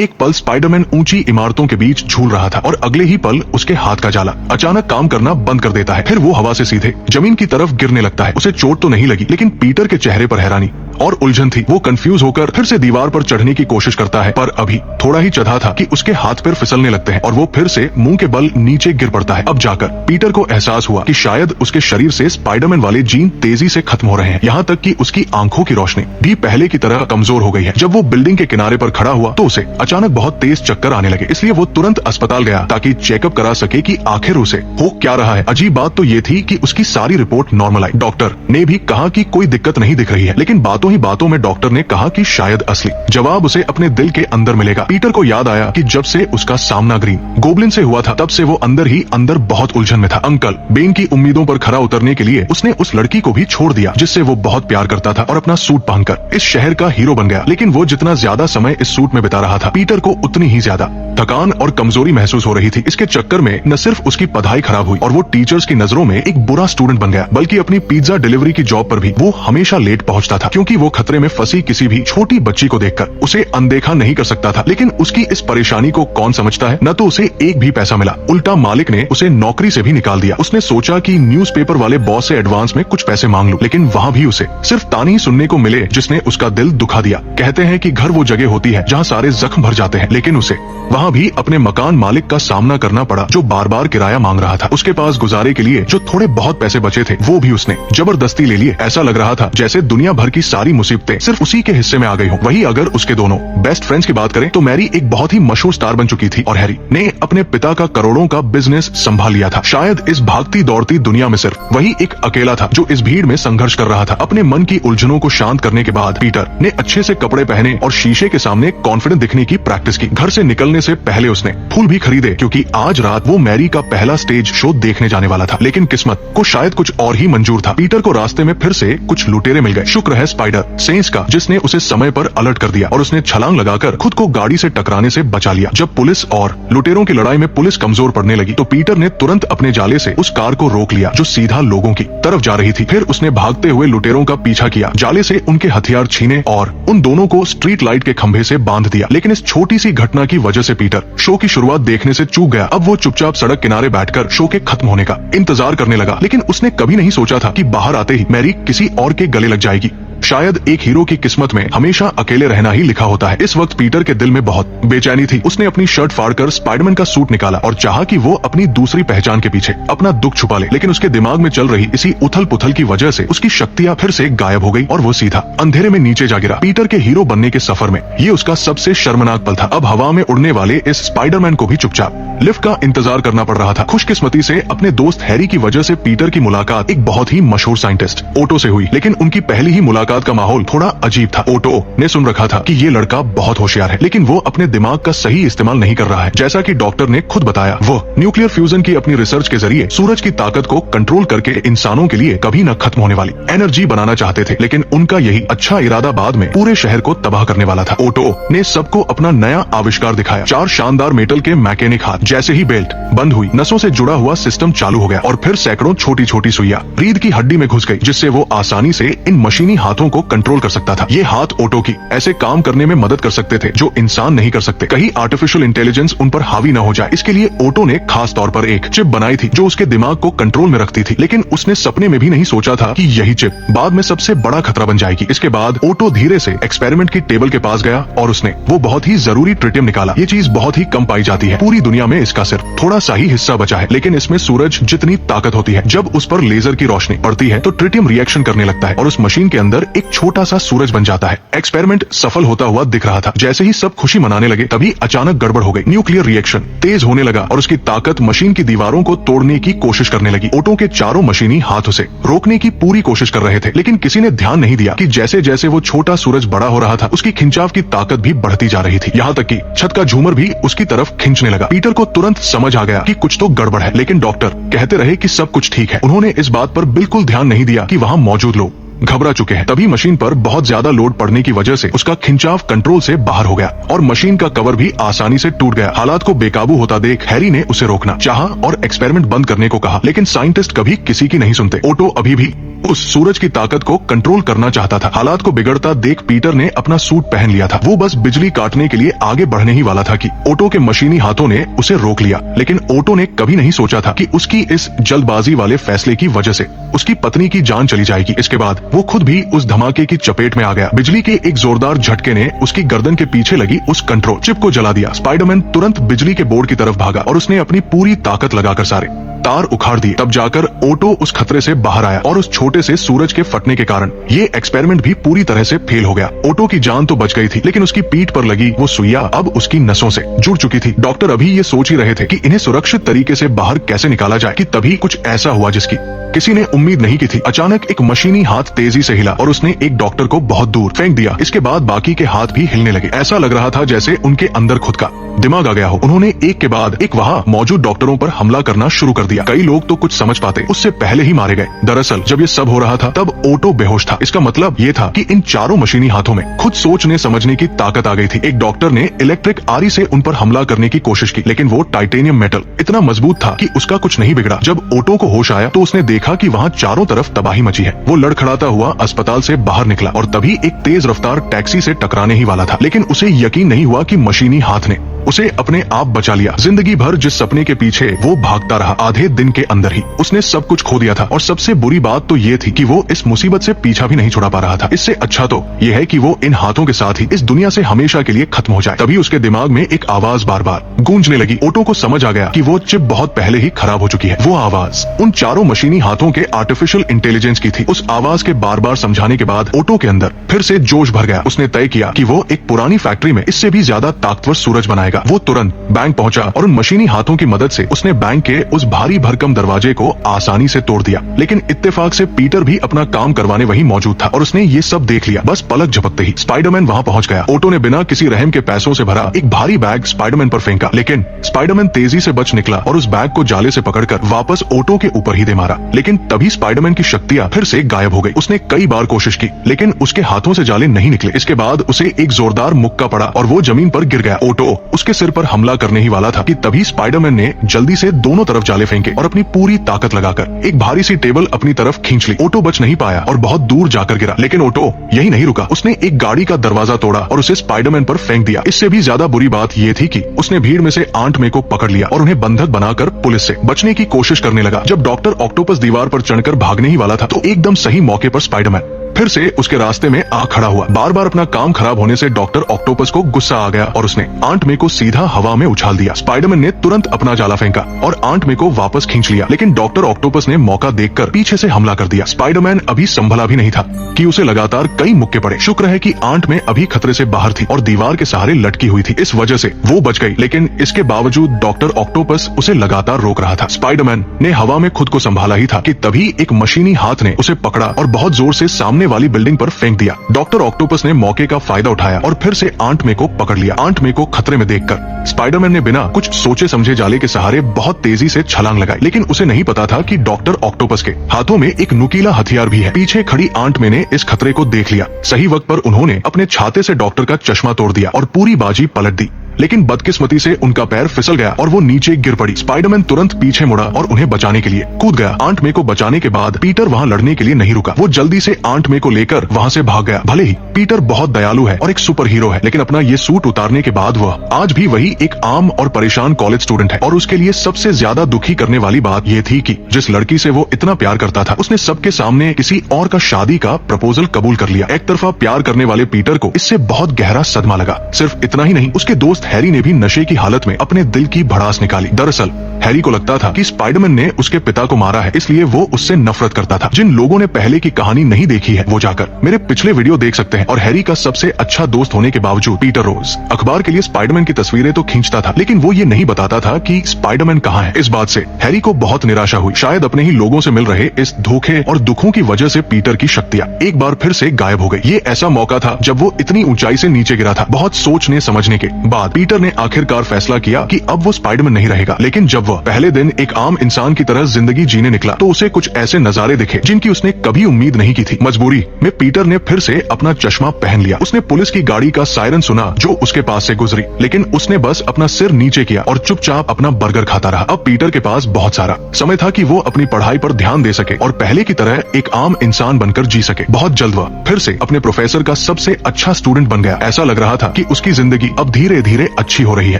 एक पल स्पाइडरमैन ऊंची इमारतों के बीच झूल रहा था और अगले ही पल उसके हाथ का जाला अचानक काम करना बंद कर देता है। फिर वो हवा से सीधे जमीन की तरफ गिरने लगता है। उसे चोट तो नहीं लगी, लेकिन पीटर के चेहरे पर हैरानी और उलझन थी। वो कंफ्यूज होकर फिर से दीवार पर चढ़ने की कोशिश करता है, पर अभी थोड़ा ही चढ़ा था कि उसके हाथ पैर फिसलने लगते हैं और वो फिर से मुंह के बल नीचे गिर पड़ता है। अब जाकर पीटर को एहसास हुआ कि शायद उसके शरीर से स्पाइडरमैन वाले जीन तेजी से खत्म हो रहे हैं, यहाँ तक कि उसकी आंखों की रोशनी भी पहले की तरह कमजोर हो गई है। जब वो बिल्डिंग के किनारे पर खड़ा हुआ तो उसे अचानक बहुत तेज चक्कर आने लगे, इसलिए वो तुरंत अस्पताल गया ताकि चेकअप करा सके कि आखिर उसे हो क्या रहा है। अजीब बात तो ये थी कि उसकी सारी रिपोर्ट नॉर्मल आई। डॉक्टर ने भी कहा कि कोई दिक्कत नहीं दिख रही है, लेकिन बातों ही बातों में डॉक्टर ने कहा कि शायद असली जवाब उसे अपने दिल के अंदर मिलेगा। पीटर को याद आया कि जब से उसका सामना ग्रीन गोब्लिन से हुआ था, तब से वो अंदर ही अंदर बहुत उलझन में था। अंकल बेन की उम्मीदों पर खरा उतरने के लिए उसने उस लड़की को भी छोड़ दिया जिससे वो बहुत प्यार करता था और अपना सूट पहनकर इस शहर का हीरो बन गया। लेकिन वो जितना ज्यादा समय इस सूट में बिता रहा था, पीटर को उतनी ही ज्यादा थकान और कमजोरी महसूस हो रही थी। इसके चक्कर में न सिर्फ उसकी पढ़ाई खराब हुई और वो टीचर्स की नजरों में एक बुरा स्टूडेंट बन गया, बल्कि अपनी पिज्जा डिलीवरी की जॉब पर भी वो हमेशा लेट पहुंचता था, क्योंकि वो खतरे में फंसी किसी भी छोटी बच्ची को देखकर उसे अनदेखा नहीं कर सकता था। लेकिन उसकी इस परेशानी को कौन समझता है? न तो उसे एक भी पैसा मिला, उल्टा मालिक ने उसे नौकरी से भी निकाल दिया। उसने सोचा कि न्यूज़पेपर वाले बॉस से एडवांस में कुछ पैसे मांग लूं, लेकिन वहाँ भी उसे सिर्फ ताने ही सुनने को मिले जिसने उसका दिल दुखा दिया। कहते हैं कि घर वो जगह होती है जहाँ सारे जख्म भर जाते हैं, लेकिन उसे वहाँ भी अपने मकान मालिक का सामना करना पड़ा जो बार बार किराया मांग रहा था। उसके पास गुजारे के लिए जो थोड़े बहुत पैसे बचे थे वो भी उसने जबरदस्ती ले लिए। ऐसा लग रहा था जैसे दुनिया भर की सारी मुसीबतें सिर्फ उसी के हिस्से में आ गई हो। वही अगर उसके दोनों बेस्ट फ्रेंड्स की बात करें तो मैरी एक बहुत ही मशहूर स्टार बन चुकी थी और हैरी ने अपने पिता का करोड़ों का बिजनेस संभाल लिया था। शायद इस भागती दौड़ती दुनिया में सिर्फ वही एक अकेला था जो इस भीड़ में संघर्ष कर रहा था। अपने मन की उलझनों को शांत करने के बाद पीटर ने अच्छे से कपड़े पहने और शीशे के सामने कॉन्फिडेंट दिखने की प्रैक्टिस की। घर से निकलने से पहले उसने फूल भी खरीदे, क्योंकि आज रात वो मैरी का पहला स्टेज शो देखने जाने वाला था। लेकिन किस्मत को शायद कुछ और ही मंजूर था। पीटर को रास्ते में फिर से कुछ लुटेरे मिल गए। शुक्र है स्पाइडर सेंस का, जिसने उसे समय पर अलर्ट कर दिया और उसने छलांग लगाकर खुद को गाड़ी से टकराने से बचा लिया। जब पुलिस और लुटेरों की लड़ाई में पुलिस कमजोर पड़ने लगी तो पीटर ने तुरंत अपने जाले से उस कार को रोक लिया जो सीधा लोगों की तरफ जा रही थी। फिर उसने भागते हुए लुटेरों का पीछा किया, जाले से उनके हथियार छीने और उन दोनों को स्ट्रीट लाइट के खंभे से बांध दिया। लेकिन इस छोटी सी घटना की वजह से पीटर शो की शुरुआत देखने से चूक गया। अब वो चुपचाप सड़क किनारे बैठकर शो के खत्म होने का इंतजार करने लगा। लेकिन उसने कभी नहीं सोचा था कि बाहर आते ही मैरी किसी और के गले लग जाएगी। शायद एक हीरो की किस्मत में हमेशा अकेले रहना ही लिखा होता है। इस वक्त पीटर के दिल में बहुत बेचैनी थी। उसने अपनी शर्ट फाड़कर स्पाइडरमैन का सूट निकाला और चाहा कि वो अपनी दूसरी पहचान के पीछे अपना दुख छुपा ले, लेकिन उसके दिमाग में चल रही इसी उथल पुथल की वजह से उसकी शक्तियां फिर से गायब हो गई और वो सीधा अंधेरे में नीचे जा गिरा। पीटर के हीरो बनने के सफर में ये उसका सबसे शर्मनाक पल था। अब हवा में उड़ने वाले इस स्पाइडरमैन को भी चुपचाप लिफ्ट का इंतजार करना पड़ रहा था। खुशकिस्मती से अपने दोस्त हैरी की वजह से पीटर की मुलाकात एक बहुत ही मशहूर साइंटिस्ट ओटो से हुई, लेकिन उनकी पहली ही मुलाकात का माहौल थोड़ा अजीब था। ओटो ने सुन रखा था कि ये लड़का बहुत होशियार है, लेकिन वो अपने दिमाग का सही इस्तेमाल नहीं कर रहा है। जैसा कि डॉक्टर ने खुद बताया, वो न्यूक्लियर फ्यूजन की अपनी रिसर्च के जरिए सूरज की ताकत को कंट्रोल करके इंसानों के लिए कभी न खत्म होने वाली एनर्जी बनाना चाहते थे, लेकिन उनका यही अच्छा इरादा बाद में पूरे शहर को तबाह करने वाला था। ओटो ने सबको अपना नया आविष्कार दिखाया, 4 शानदार मेटल के मैकेनिक हाथ। जैसे ही बेल्ट बंद हुई, नसों से जुड़ा हुआ सिस्टम चालू हो गया और फिर सैकड़ों छोटी छोटी सुइयां रीढ़ की हड्डी में घुस गई, जिससे वो आसानी से इन मशीनी हाथों को कंट्रोल कर सकता था। ये हाथ ओटो की ऐसे काम करने में मदद कर सकते थे जो इंसान नहीं कर सकते। कहीं आर्टिफिशियल इंटेलिजेंस उन पर हावी न हो जाए, इसके लिए ओटो ने खास तौर पर एक चिप बनाई थी जो उसके दिमाग को कंट्रोल में रखती थी। लेकिन उसने सपने में भी नहीं सोचा था कि यही चिप बाद में सबसे बड़ा खतरा बन जाएगी। इसके बाद ओटो धीरे से एक्सपेरिमेंट की टेबल के पास गया और उसने वो बहुत ही जरूरी ट्रिटियम निकाला। ये चीज बहुत ही कम पाई जाती है, पूरी दुनिया में इसका सिर्फ थोड़ा सा ही हिस्सा बचा है, लेकिन इसमें सूरज जितनी ताकत होती है, जब उस पर लेजर की रोशनी पड़ती है तो ट्रिटियम रिएक्शन करने लगता है और उस मशीन के अंदर एक छोटा सा सूरज बन जाता है। एक्सपेरिमेंट सफल होता हुआ दिख रहा था। जैसे ही सब खुशी मनाने लगे तभी अचानक गड़बड़ हो गई। न्यूक्लियर रिएक्शन तेज होने लगा और उसकी ताकत मशीन की दीवारों को तोड़ने की कोशिश करने लगी। ओटो के चारों मशीनी हाथ उसे रोकने की पूरी कोशिश कर रहे थे, लेकिन किसी ने ध्यान नहीं दिया कि जैसे जैसे वो छोटा सूरज बड़ा हो रहा था, उसकी खिंचाव की ताकत भी बढ़ती जा रही थी। यहाँ तक कि छत का झूमर भी उसकी तरफ खींचने लगा। पीटर को तुरंत समझ आ गया कि कुछ तो गड़बड़ है, लेकिन डॉक्टर कहते रहे कि सब कुछ ठीक है। उन्होंने इस बात पर बिल्कुल ध्यान नहीं दिया कि वहाँ मौजूद लोग घबरा चुके हैं। तभी मशीन पर बहुत ज्यादा लोड पड़ने की वजह से उसका खिंचाव कंट्रोल से बाहर हो गया और मशीन का कवर भी आसानी से टूट गया। हालात को बेकाबू होता देख हैरी ने उसे रोकना चाहा और एक्सपेरिमेंट बंद करने को कहा, लेकिन साइंटिस्ट कभी किसी की नहीं सुनते। ओटो अभी भी उस सूरज की ताकत को कंट्रोल करना चाहता था। हालात को बिगड़ता देख पीटर ने अपना सूट पहन लिया था। वो बस बिजली काटने के लिए आगे बढ़ने ही वाला था कि ओटो के मशीनी हाथों ने उसे रोक लिया। लेकिन ओटो ने कभी नहीं सोचा था कि उसकी इस जल्दबाजी वाले फैसले की वजह से उसकी पत्नी की जान चली जाएगी। इसके बाद वो खुद भी उस धमाके की चपेट में आ गया। बिजली के एक जोरदार झटके ने उसकी गर्दन के पीछे लगी उस कंट्रोल चिप को जला दिया। स्पाइडरमैन तुरंत बिजली के बोर्ड की तरफ भागा और उसने अपनी पूरी ताकत लगाकर सारे तार उखाड़ दिए। तब जाकर ओटो उस खतरे से बाहर आया और उस छोटे से सूरज के फटने के कारण ये एक्सपेरिमेंट भी पूरी तरह से फेल हो गया। ओटो की जान तो बच गई थी, लेकिन उसकी पीठ पर लगी वो सुइया अब उसकी नसों से जुड़ चुकी थी। डॉक्टर अभी ये सोच ही रहे थे कि इन्हें सुरक्षित तरीके से बाहर कैसे निकाला जाए कि तभी कुछ ऐसा हुआ जिसकी किसी ने उम्मीद नहीं की थी। अचानक एक मशीनी हाथ तेजी से हिला और उसने एक डॉक्टर को बहुत दूर फेंक दिया। इसके बाद बाकी के हाथ भी हिलने लगे। ऐसा लग रहा था जैसे उनके अंदर खुद का दिमाग आ गया हो। उन्होंने एक के बाद एक वहां मौजूद डॉक्टरों पर हमला करना शुरू कर दिया। कई लोग तो कुछ समझ पाते उससे पहले ही मारे गए। दरअसल जब ये सब हो रहा था तब ओटो बेहोश था। इसका मतलब ये था कि इन चारों मशीनी हाथों में खुद सोचने समझने की ताकत आ गई थी। एक डॉक्टर ने इलेक्ट्रिक आरी से उन पर हमला करने की कोशिश की, लेकिन वो टाइटेनियम मेटल इतना मजबूत था कि उसका कुछ नहीं बिगड़ा। जब ओटो को होश आया तो उसने देखा कि वहाँ चारों तरफ तबाही मची है। वो लड़खड़ाता हुआ अस्पताल से बाहर निकला और तभी एक तेज रफ्तार टैक्सी से टकराने ही वाला था, लेकिन उसे यकीन नहीं हुआ कि मशीनी हाथ ने उसे अपने आप बचा लिया। जिंदगी भर जिस सपने के पीछे वो भागता रहा, आधे दिन के अंदर ही उसने सब कुछ खो दिया था। और सबसे बुरी बात तो ये थी कि वो इस मुसीबत से पीछा भी नहीं छुड़ा पा रहा था। इससे अच्छा तो ये है कि वो इन हाथों के साथ ही इस दुनिया से हमेशा के लिए खत्म हो जाए। तभी उसके दिमाग में एक आवाज बार बार गूंजने लगी। ओटो को समझ आ गया कि वो चिप बहुत पहले ही खराब हो चुकी है। वो आवाज उन चारों मशीनी हाथों के आर्टिफिशियल इंटेलिजेंस की थी। उस आवाज के बार बार समझाने के बाद ओटो के अंदर फिर से जोश भर गया। उसने तय किया कि वो एक पुरानी फैक्ट्री में इससे भी ज्यादा ताकतवर सूरज बनाएगा। वो तुरंत बैंक पहुंचा और उन मशीनी हाथों की मदद से उसने बैंक के उस भारी भरकम दरवाजे को आसानी से तोड़ दिया। लेकिन इत्तेफाक से पीटर भी अपना काम करवाने वहीं मौजूद था और उसने ये सब देख लिया। बस पलक झपकते ही स्पाइडरमैन वहां पहुंच गया। ओटो ने बिना किसी रहम के पैसों से भरा एक भारी बैग स्पाइडरमैन पर फेंका, लेकिन स्पाइडरमैन तेजी से बच निकला और उस बैग को जाले से पकड़कर वापस ओटो के ऊपर ही दे मारा। लेकिन तभी स्पाइडरमैन की शक्तियां फिर से गायब हो गई। उसने कई बार कोशिश की, लेकिन उसके हाथों से जाले नहीं निकले। इसके बाद उसे एक जोरदार मुक्का पड़ा और वो जमीन पर गिर गया। ओटो उसके सिर पर हमला करने ही वाला था कि तभी स्पाइडरमैन ने जल्दी से दोनों तरफ जाले फेंके और अपनी पूरी ताकत लगाकर एक भारी सी टेबल अपनी तरफ खींच ली। ओटो बच नहीं पाया और बहुत दूर जाकर गिरा, लेकिन ओटो यही नहीं रुका। उसने एक गाड़ी का दरवाजा तोड़ा और उसे स्पाइडरमैन पर फेंक दिया। इससे भी ज्यादा बुरी बात ये थी कि उसने भीड़ में से आंट मे को पकड़ लिया और उन्हें बंधक बनाकर पुलिस से बचने की कोशिश करने लगा। जब डॉक्टर ऑक्टोपस दीवार पर चढ़कर भागने ही वाला था तो एकदम सही मौके पर स्पाइडरमैन फिर से उसके रास्ते में आ खड़ा हुआ। बार बार अपना काम खराब होने से डॉक्टर ऑक्टोपस को गुस्सा आ गया और उसने आंट मे को सीधा हवा में उछाल दिया। स्पाइडरमैन ने तुरंत अपना जाला फेंका और आंट मे को वापस खींच लिया, लेकिन डॉक्टर ऑक्टोपस ने मौका देखकर पीछे से हमला कर दिया। स्पाइडरमैन अभी संभला भी नहीं था कि उसे लगातार कई मुक्के पड़े। शुक्र है कि आंट मे अभी खतरे से बाहर थी और दीवार के सहारे लटकी हुई थी, इस वजह से वो बच गई। लेकिन इसके बावजूद डॉक्टर ऑक्टोपस उसे लगातार रोक रहा था। स्पाइडरमैन ने हवा में खुद को संभाला ही था कि तभी एक मशीनी हाथ ने उसे पकड़ा और बहुत जोर से सामने वाली बिल्डिंग पर फेंक दिया। डॉक्टर ऑक्टोपस ने मौके का फायदा उठाया और फिर से आंट मे को पकड़ लिया। आंट मे को खतरे में देखकर स्पाइडरमैन ने बिना कुछ सोचे समझे जाले के सहारे बहुत तेजी से छलांग लगाई, लेकिन उसे नहीं पता था कि डॉक्टर ऑक्टोपस के हाथों में एक नुकीला हथियार भी है। पीछे खड़ी आंट मे ने इस खतरे को देख लिया। सही वक्त पर उन्होंने अपने छाते से डॉक्टर का चश्मा तोड़ दिया और पूरी बाजी पलट दी, लेकिन बदकिस्मती से उनका पैर फिसल गया और वो नीचे गिर पड़ी। स्पाइडरमैन तुरंत पीछे मुड़ा और उन्हें बचाने के लिए कूद गया। आंट मे को बचाने के बाद पीटर वहाँ लड़ने के लिए नहीं रुका। वो जल्दी से आंट मे को लेकर वहाँ से भाग गया। भले ही पीटर बहुत दयालु है और एक सुपर हीरो है, लेकिन अपना ये सूट उतारने के बाद वह आज भी वही एक आम और परेशान कॉलेज स्टूडेंट है। और उसके लिए सबसे ज्यादा दुखी करने वाली बात ये थी कि जिस लड़की से वो इतना प्यार करता था उसने सबके सामने किसी और का शादी का प्रपोजल कबूल कर लिया। एक तरफा प्यार करने वाले पीटर को इससे बहुत गहरा सदमा लगा। सिर्फ इतना ही नहीं, उसके दोस्त हैरी ने भी नशे की हालत में अपने दिल की भड़ास निकाली। दरअसल हैरी को लगता था कि स्पाइडरमैन ने उसके पिता को मारा है, इसलिए वो उससे नफरत करता था। जिन लोगों ने पहले की कहानी नहीं देखी है वो जाकर मेरे पिछले वीडियो देख सकते हैं। और हैरी का सबसे अच्छा दोस्त होने के बावजूद पीटर रोज अखबार के लिए स्पाइडरमैन की तस्वीरें तो खींचता था, लेकिन वो ये नहीं बताता था कि स्पाइडरमैन कहाँ है। इस बात से हैरी को बहुत निराशा हुई। शायद अपने ही लोगों से मिल रहे इस धोखे और दुखों की वजह से पीटर की शक्तियाँ एक बार फिर से गायब हो गई। ये ऐसा मौका था जब वो इतनी ऊंचाई से नीचे गिरा था। बहुत सोचने समझने के बाद पीटर ने आखिरकार फैसला किया कि अब वो स्पाइडरमैन नहीं रहेगा। लेकिन जब वह पहले दिन एक आम इंसान की तरह जिंदगी जीने निकला तो उसे कुछ ऐसे नजारे दिखे जिनकी उसने कभी उम्मीद नहीं की थी। मजबूरी में पीटर ने फिर से अपना चश्मा पहन लिया। उसने पुलिस की गाड़ी का सायरन सुना जो उसके पास से गुजरी, लेकिन उसने बस अपना सिर नीचे किया और चुपचाप अपना बर्गर खाता रहा। अब पीटर के पास बहुत सारा समय था कि वो अपनी पढ़ाई पर ध्यान दे सके और पहले की तरह एक आम इंसान बनकर जी सके। बहुत जल्द वह फिर से अपने प्रोफेसर का सबसे अच्छा स्टूडेंट बन गया। ऐसा लग रहा था कि उसकी जिंदगी अब धीरे धीरे अच्छी हो रही है।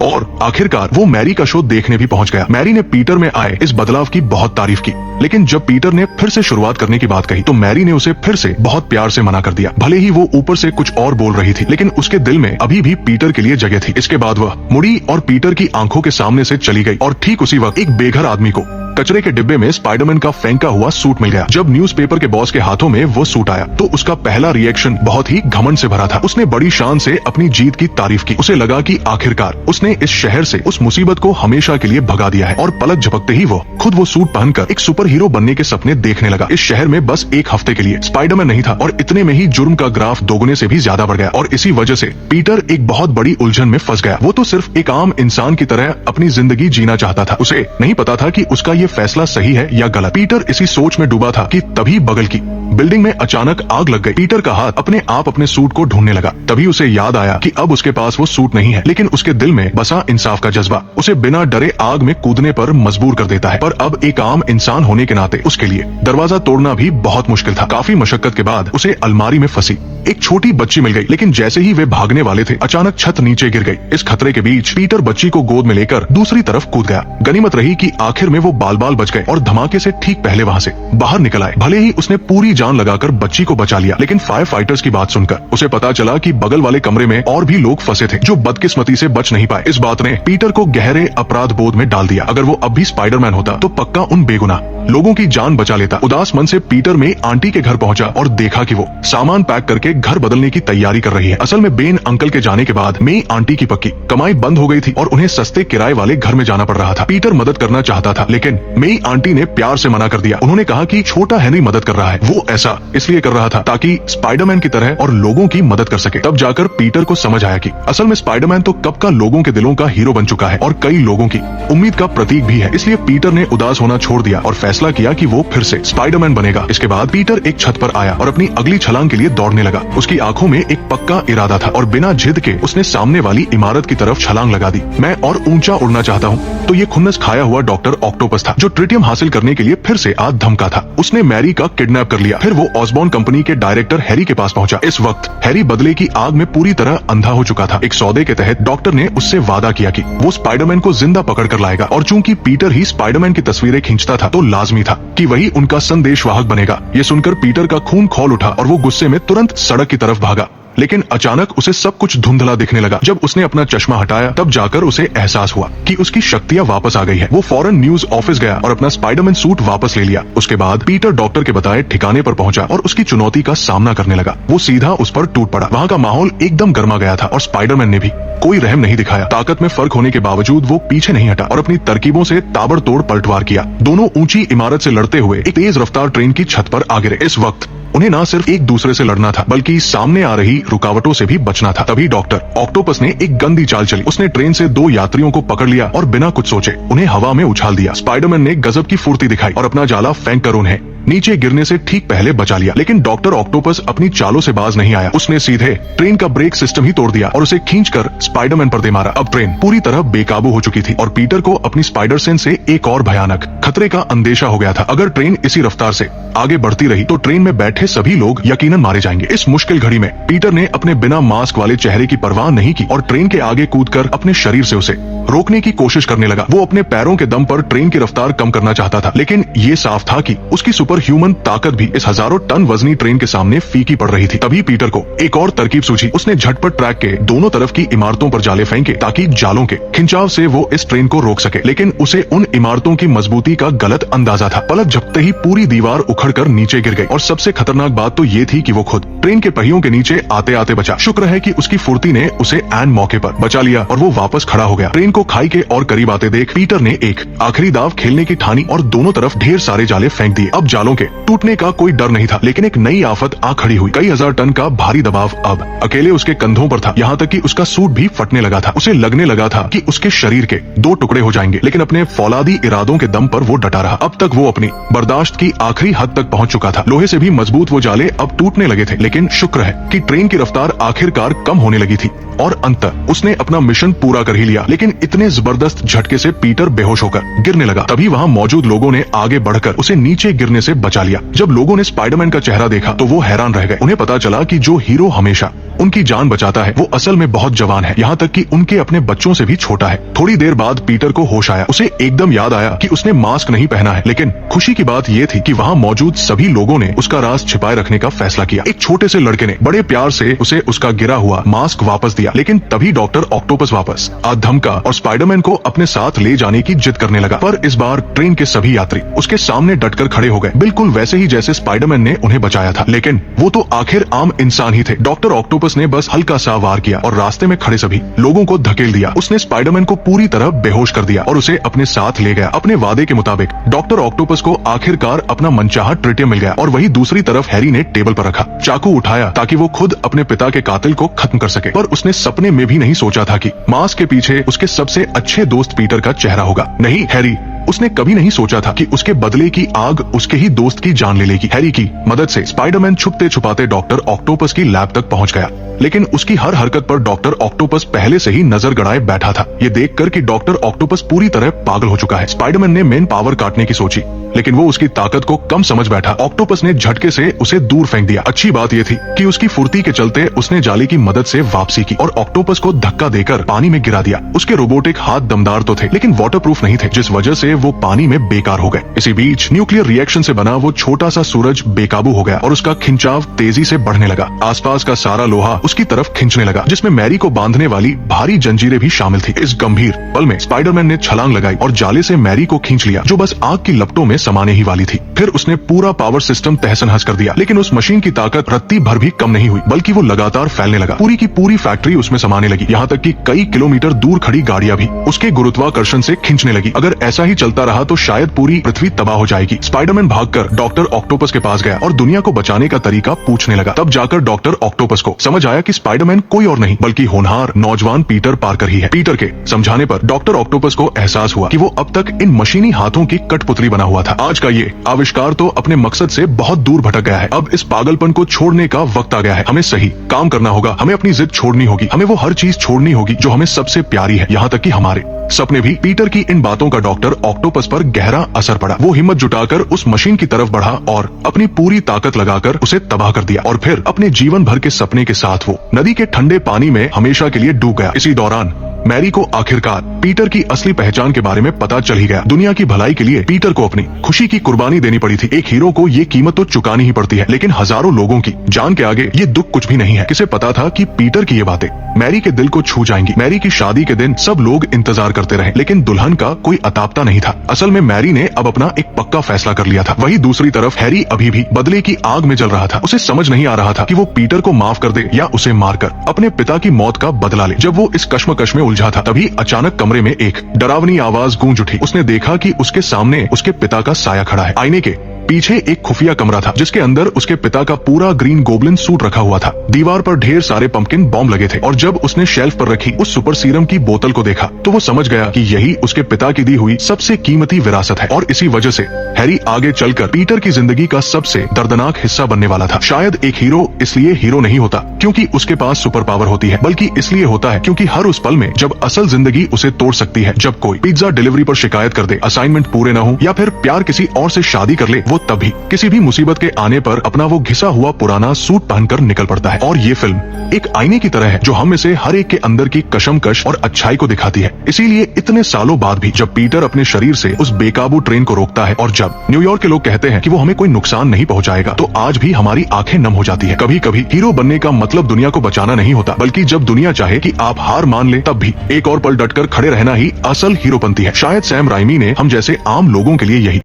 और आखिरकार वो मैरी का शो देखने भी पहुंच गया। मैरी ने पीटर में आए इस बदलाव की बहुत तारीफ की, लेकिन जब पीटर ने फिर से शुरुआत करने की बात कही तो मैरी ने उसे फिर से बहुत प्यार से मना कर दिया। भले ही वो ऊपर से कुछ और बोल रही थी, लेकिन उसके दिल में अभी भी पीटर के लिए जगह थी। इसके बाद वह मुड़ी और पीटर की आंखों के सामने से चली गई और ठीक उसी वक्त एक बेघर आदमी को कचरे के डिब्बे में स्पाइडरमैन का फेंका हुआ सूट मिल गया। जब न्यूज़पेपर के बॉस के हाथों में वो सूट आया तो उसका पहला रिएक्शन बहुत ही घमंड से भरा था। उसने बड़ी शान से अपनी जीत की तारीफ की। उसे लगा कि आखिरकार उसने इस शहर से उस मुसीबत को हमेशा के लिए भगा दिया है। और पलक झपकते ही वो खुद वो सूट पहनकर एक सुपर हीरो बनने के सपने देखने लगा। इस शहर में बस एक हफ्ते के लिए स्पाइडरमैन नहीं था और इतने में ही जुर्म का ग्राफ दोगुने से भी ज्यादा बढ़ गया। और इसी वजह से पीटर एक बहुत बड़ी उलझन में फंस गया। वो तो सिर्फ एक आम इंसान की तरह अपनी जिंदगी जीना चाहता था। उसे नहीं पता था कि उसका ये फैसला सही है या गलत। पीटर इसी सोच में डूबा था कि तभी बगल की बिल्डिंग में अचानक आग लग गई। पीटर का हाथ अपने आप अपने सूट को ढूंढने लगा। तभी उसे याद आया कि अब उसके पास वो सूट नहीं है, लेकिन उसके दिल में बसा इंसाफ का जज्बा उसे बिना डरे आग में कूदने पर मजबूर कर देता है। पर अब एक आम इंसान होने के नाते उसके लिए दरवाजा तोड़ना भी बहुत मुश्किल था। काफी मशक्कत के बाद उसे अलमारी में फंसी एक छोटी बच्ची मिल गई, लेकिन जैसे ही वे भागने वाले थे अचानक छत नीचे गिर गई। इस खतरे के बीच पीटर बच्ची को गोद में लेकर दूसरी तरफ कूद गया। गनीमत रही कि आखिर में वो बाल बाल बच गए और धमाके से ठीक पहले वहाँ से बाहर निकल आए। भले ही उसने पूरी जान लगाकर बच्ची को बचा लिया, लेकिन फायर फाइटर्स की बात सुनकर उसे पता चला कि बगल वाले कमरे में और भी लोग फंसे थे जो बदकिस्मती से बच नहीं पाए। इस बात ने पीटर को गहरे अपराध बोध में डाल दिया। अगर वो अब भी स्पाइडरमैन होता तो पक्का उन बेगुनाह लोगों की जान बचा लेता। उदास मन से पीटर में आंटी के घर पहुंचा और देखा कि वो सामान पैक करके घर बदलने की तैयारी कर रही है। असल में बेन अंकल के जाने के बाद मे आंटी की पक्की कमाई बंद हो गई थी और उन्हें सस्ते किराए वाले घर में जाना पड़ रहा था। पीटर मदद करना चाहता था, लेकिन मे आंटी ने प्यार से मना कर दिया। उन्होंने कहा कि छोटा हेनरी मदद कर रहा है, वो ऐसा इसलिए कर रहा था ताकि स्पाइडरमैन की तरह और लोगों की मदद कर सके। तब जाकर पीटर को समझ आया कि असल में स्पाइडरमैन तो कब का लोगों के दिलों का हीरो बन चुका है और कई लोगों की उम्मीद का प्रतीक भी है। इसलिए पीटर ने उदास होना छोड़ दिया और फैसला किया कि वो फिर से स्पाइडरमैन बनेगा। इसके बाद पीटर एक छत पर आया और अपनी अगली छलांग के लिए दौड़ने लगा। उसकी आंखों में एक पक्का इरादा था और बिना जिद के उसने सामने वाली इमारत की तरफ छलांग लगा दी। मैं और ऊंचा उड़ना चाहता हूँ तो ये खुन्नस खाया हुआ डॉक्टर ऑक्टोपस था जो ट्रिटियम हासिल करने के लिए फिर से आज धमका था। उसने मैरी का किडनैप कर लिया। फिर वो ऑसबॉर्न कंपनी के डायरेक्टर हैरी के पास पहुंचा। इस वक्त हैरी बदले की आग में पूरी तरह अंधा हो चुका था। एक सौदे के तहत डॉक्टर ने उससे वादा किया कि वो स्पाइडरमैन को जिंदा पकड़ कर लाएगा और चूंकि पीटर ही स्पाइडरमैन की तस्वीरें खींचता था तो लाजमी था कि वही उनका संदेशवाहक बनेगा। ये सुनकर पीटर का खून खौल उठा और वो गुस्से में तुरंत सड़क की तरफ भागा। लेकिन अचानक उसे सब कुछ धुंधला दिखने लगा। जब उसने अपना चश्मा हटाया तब जाकर उसे एहसास हुआ कि उसकी शक्तियां वापस आ गई है। वो फौरन न्यूज ऑफिस गया और अपना स्पाइडरमैन सूट वापस ले लिया। उसके बाद पीटर डॉक्टर के बताए ठिकाने पर पहुंचा और उसकी चुनौती का सामना करने लगा। वो सीधा उस पर टूट पड़ा। वहाँ का माहौल एकदम गर्मा गया था और स्पाइडरमैन ने भी कोई रहम नहीं दिखाया। ताकत में फर्क होने के बावजूद वो पीछे नहीं हटा और अपनी तरकीबों से ताबड़तोड़ पलटवार किया। दोनों ऊंची इमारत से लड़ते हुए एक तेज रफ्तार ट्रेन की छत पर आ गिरे। इस वक्त उन्हें न सिर्फ एक दूसरे से लड़ना था बल्कि सामने आ रही रुकावटों से भी बचना था। तभी डॉक्टर ऑक्टोपस ने एक गंदी चाल चली। उसने ट्रेन से 2 यात्रियों को पकड़ लिया और बिना कुछ सोचे उन्हें हवा में उछाल दिया। स्पाइडरमैन ने गजब की फुर्ती दिखाई और अपना जाला फेंक कर उन्हें नीचे गिरने से ठीक पहले बचा लिया। लेकिन डॉक्टर ऑक्टोपस अपनी चालों से बाज नहीं आया। उसने सीधे ट्रेन का ब्रेक सिस्टम ही तोड़ दिया और उसे खींचकर स्पाइडरमैन पर दे मारा। अब ट्रेन पूरी तरह बेकाबू हो चुकी थी और पीटर को अपनी स्पाइडर सेंस से एक और भयानक खतरे का अंदेशा हो गया था। अगर ट्रेन इसी रफ्तार से आगे बढ़ती रही तो ट्रेन में बैठे सभी लोग यकीनन मारे जाएंगे। इस मुश्किल घड़ी में पीटर ने अपने बिना मास्क वाले चेहरे की परवाह नहीं की और ट्रेन के आगे कूदकर अपने शरीर से उसे रोकने की कोशिश करने लगा। वो अपने पैरों के दम पर ट्रेन की रफ्तार कम करना चाहता था, लेकिन ये साफ था कि उसकी सुपर ह्यूमन ताकत भी इस हजारों टन वजनी ट्रेन के सामने फीकी पड़ रही थी। तभी पीटर को एक और तरकीब सूझी। उसने झटपट ट्रैक के दोनों तरफ की इमारतों पर जाले फेंके ताकि जालों के खिंचाव से वो इस ट्रेन को रोक सके। लेकिन उसे उन इमारतों की मजबूती का गलत अंदाजा था। पलक झपकते ही पूरी दीवार उखड़कर नीचे गिर गई और सबसे खतरनाक बात तो ये थी कि वो खुद ट्रेन के पहियों के नीचे आते आते बचा। शुक्र है कि उसकी फुर्ती ने उसे ऐन मौके पर बचा लिया और वो वापस खड़ा हो गया। ट्रेन ट्रेन को खाई के और करीब आते देख पीटर ने एक आखिरी दाव खेलने की ठानी और दोनों तरफ ढेर सारे जाले फेंक दिए। अब जालों के टूटने का कोई डर नहीं था, लेकिन एक नई आफत आ खड़ी हुई। कई हजार टन का भारी दबाव अब अकेले उसके कंधों पर था, यहाँ तक कि उसका सूट भी फटने लगा था। उसे लगने लगा था कि उसके शरीर के 2 टुकड़े हो जाएंगे, लेकिन अपने फौलादी इरादों के दम पर वो डटा रहा। अब तक वो अपनी बर्दाश्त की आखिरी हद तक पहुंच चुका था। लोहे से भी मजबूत वो जाले अब टूटने लगे थे, लेकिन शुक्र है कि ट्रेन की रफ्तार आखिरकार कम होने लगी थी और अंततः उसने अपना मिशन पूरा कर ही लिया। लेकिन इतने जबरदस्त झटके से पीटर बेहोश होकर गिरने लगा। तभी वहाँ मौजूद लोगों ने आगे बढ़कर उसे नीचे गिरने से बचा लिया। जब लोगों ने स्पाइडरमैन का चेहरा देखा तो वो हैरान रह गए। उन्हें पता चला कि जो हीरो हमेशा उनकी जान बचाता है वो असल में बहुत जवान है, यहाँ तक कि उनके अपने बच्चों से भी छोटा है। थोड़ी देर बाद पीटर को होश आया। उसे एकदम याद आया कि उसने मास्क नहीं पहना है, लेकिन खुशी की बात ये थी कि वहाँ मौजूद सभी लोगों ने उसका राज छिपाए रखने का फैसला किया। एक छोटे से लड़के ने बड़े प्यार से उसे उसका गिरा हुआ मास्क वापस दिया, लेकिन तभी डॉक्टर ऑक्टोपस वापस आ धमका और स्पाइडरमैन को अपने साथ ले जाने की जिद करने लगा। पर इस बार ट्रेन के सभी यात्री उसके सामने डटकर खड़े हो गए, बिल्कुल वैसे ही जैसे स्पाइडरमैन ने उन्हें बचाया था। लेकिन वो तो आखिर आम इंसान ही थे। डॉक्टर ऑक्टोपस ने बस हल्का सा वार किया और रास्ते में खड़े सभी लोगों को धकेल दिया। उसने स्पाइडरमैन को पूरी तरह बेहोश कर दिया और उसे अपने साथ ले गया। अपने वादे के मुताबिक डॉक्टर ऑक्टोपस को आखिरकार अपना मनचाहा ट्रिटियम मिल गया और वही दूसरी तरफ हैरी ने टेबल पर रखा चाकू उठाया ताकि वो खुद अपने पिता के कातिल को खत्म कर सके। पर उसने सपने में भी नहीं सोचा था कि मास्क के पीछे उसके सबसे अच्छे दोस्त पीटर का चेहरा होगा। नहीं हैरी, उसने कभी नहीं सोचा था कि उसके बदले की आग उसके ही दोस्त की जान ले लेगी। हैरी की मदद से स्पाइडरमैन छुपते छुपाते डॉक्टर ऑक्टोपस की लैब तक पहुंच गया, लेकिन उसकी हर हरकत पर डॉक्टर ऑक्टोपस पहले से ही नजर गड़ाए बैठा था। ये देखकर कि डॉक्टर ऑक्टोपस पूरी तरह पागल हो चुका है, स्पाइडरमैन ने मेन पावर काटने की सोची, लेकिन वो उसकी ताकत को कम समझ बैठा। ऑक्टोपस ने झटके से उसे दूर फेंक दिया। अच्छी बात ये थी कि उसकी फुर्ती के चलते उसने जाली की मदद से वापसी की और ऑक्टोपस को धक्का देकर पानी में गिरा दिया। उसके रोबोटिक हाथ दमदार तो थे, लेकिन वाटरप्रूफ नहीं थे, जिस वजह से वो पानी में बेकार हो गए। इसी बीच न्यूक्लियर रिएक्शन से बना वो छोटा सा सूरज बेकाबू हो गया और उसका खिंचाव तेजी से बढ़ने लगा। आसपास का सारा लोहा उसकी तरफ खींचने लगा, जिसमें मैरी को बांधने वाली भारी जंजीरें भी शामिल थी। इस गंभीर पल में स्पाइडरमैन ने छलांग लगाई और जाले से मैरी को खींच लिया, जो बस आग की लपटों में समाने ही वाली थी। फिर उसने पूरा पावर सिस्टम तहस-नहस कर दिया, लेकिन उस मशीन की ताकत रत्ती भर भी कम नहीं हुई, बल्कि वो लगातार फैलने लगा। पूरी की पूरी फैक्ट्री उसमें समाने लगी, यहाँ तक कि कई किलोमीटर दूर खड़ी गाड़ियां भी उसके गुरुत्वाकर्षण से खींचने लगी। अगर ऐसा ही चलता रहा तो शायद पूरी पृथ्वी तबाह हो जाएगी। स्पाइडरमैन भागकर डॉक्टर ऑक्टोपस के पास गया और दुनिया को बचाने का तरीका पूछने लगा। तब जाकर डॉक्टर ऑक्टोपस को समझ आया कि स्पाइडरमैन कोई और नहीं बल्कि होनहार नौजवान पीटर पार्कर ही है। पीटर के समझाने पर डॉक्टर ऑक्टोपस को एहसास हुआ कि वो अब तक इन मशीनी हाथों की कठपुतली बना हुआ था। आज का ये आविष्कार तो अपने मकसद से बहुत दूर भटक गया है। अब इस पागलपन को छोड़ने का वक्त आ गया है। हमें सही काम करना होगा, हमें अपनी जिद छोड़नी होगी, हमें वो हर चीज छोड़नी होगी जो हमें सबसे प्यारी है, यहाँ तक कि हमारे सपने भी। पीटर की इन बातों का डॉक्टर ऑक्टोपस पर गहरा असर पड़ा। वो हिम्मत जुटाकर उस मशीन की तरफ बढ़ा और अपनी पूरी ताकत लगाकर उसे तबाह कर दिया और फिर अपने जीवन भर के सपने के साथ वो नदी के ठंडे पानी में हमेशा के लिए डूब गया। इसी दौरान मैरी को आखिरकार पीटर की असली पहचान के बारे में पता चल ही गया। दुनिया की भलाई के लिए पीटर को अपनी खुशी की कुर्बानी देनी पड़ी थी। एक हीरो को ये कीमत तो चुकानी ही पड़ती है, लेकिन हजारों लोगों की जान के आगे ये दुख कुछ भी नहीं है। किसे पता था कि पीटर की ये बातें मैरी के दिल को छू जाएंगी। मैरी की शादी के दिन सब लोग इंतजार करते रहे, लेकिन दुल्हन का कोई अतापता नहीं था। असल में मैरी ने अब अपना एक पक्का फैसला कर लिया था। वहीं दूसरी तरफ हैरी अभी भी बदले की आग में जल रहा था। उसे समझ नहीं आ रहा था कि वो पीटर को माफ कर दे या उसे मारकर अपने पिता की मौत का बदला ले। जब वो इस कश्मकश में उलझा था, तभी अचानक कमरे में एक डरावनी आवाज गूंज उठी। उसने देखा कि उसके सामने उसके पिता का साया खड़ा है। आईने के पीछे एक खुफिया कमरा था, जिसके अंदर उसके पिता का पूरा ग्रीन गोब्लिन सूट रखा हुआ था। दीवार पर ढेर सारे पंपकिन बॉम्ब लगे थे और जब उसने शेल्फ पर रखी उस सुपर सीरम की बोतल को देखा तो वो समझ गया कि यही उसके पिता की दी हुई सबसे कीमती विरासत है। और इसी वजह से हैरी आगे चलकर पीटर की जिंदगी का सबसे दर्दनाक हिस्सा बनने वाला था। शायद एक हीरो इसलिए हीरो नहीं होता क्योंकि उसके पास सुपर पावर होती है, बल्कि इसलिए होता है क्योंकि हर उस पल में जब असल जिंदगी उसे तोड़ सकती है, जब कोई पिज्जा डिलीवरी पर शिकायत कर दे, असाइनमेंट पूरे न हो या फिर प्यार किसी और से शादी कर ले, वो तब भी किसी भी मुसीबत के आने पर अपना वो घिसा हुआ पुराना सूट पहनकर निकल पड़ता है। और ये फिल्म एक आईने की तरह है जो हम में से हर एक के अंदर की कशमकश और अच्छाई को दिखाती है। इसीलिए इतने सालों बाद भी जब पीटर अपने शरीर से उस बेकाबू ट्रेन को रोकता है और जब न्यूयॉर्क के लोग कहते हैं कि वो हमें कोई नुकसान नहीं पहुंचाएगा, तो आज भी हमारी आंखें नम हो जाती है। कभी कभी हीरो बनने का मतलब दुनिया को बचाना नहीं होता, बल्कि जब दुनिया चाहे कि आप हार मान ले तब भी एक और पल डटकर खड़े रहना ही असल हीरोपंती है। शायद सैम राइमी ने हम जैसे आम लोगों के लिए यही